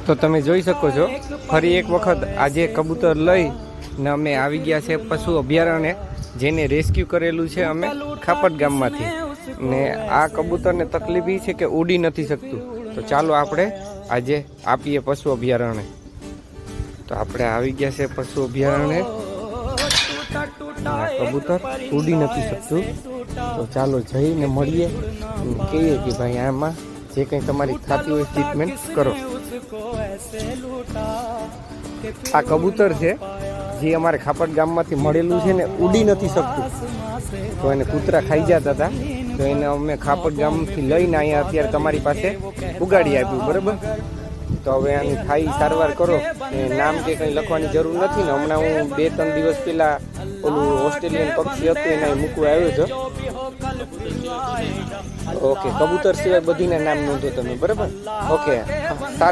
તો તમે જોઈ શકો છો ફરી એક વખત આજે કબૂતર લઈને અમે આવી ગયા છે પશુ અભયારણ્ય, જેને રેસ્ક્યુ કરેલું છે અમે ખાપટ ગામમાંથી. ને આ કબૂતરને તકલીફ એ છે કે ઉડી નથી શકતું. તો ચાલો આપણે આજે આપીએ પશુ અભયારણ્ય. તો આપણે આવી ગયા છે પશુ અભયારણ્ય. કબૂતર ઉડી નથી શકતું, તો ચાલો જઈને મળીએ, કહીએ કે ભાઈ આમાં જે કંઈ તમારી થતી હોય ટ્રીટમેન્ટ કરો. આ કબૂતર છે જે અમારે ખાપટ ગામમાંથી મળેલું છે ને, ઉડી નથી શકતું. તો એને કૂતરા ખાઈ જતા હતા, તો એને અમે ખાપટ ગામથી લઈને અહીંયા અત્યારે તમારી પાસે ઉગાડી આપ્યું, બરાબર. તો હવે આની થાઈ સારવાર કરો. નામ કે કંઈ લખવાની જરૂર નથી ને. હમણાં હું 2-3 દિવસ પહેલાં ઓલું ઓસ્ટ્રેલિયન પક્ષી હતું એને મૂકવા આવ્યો છો. ઓકે, કબૂતર સિવાય બધીના નામ નોંધો તમે, બરાબર. ઓકે, સારું.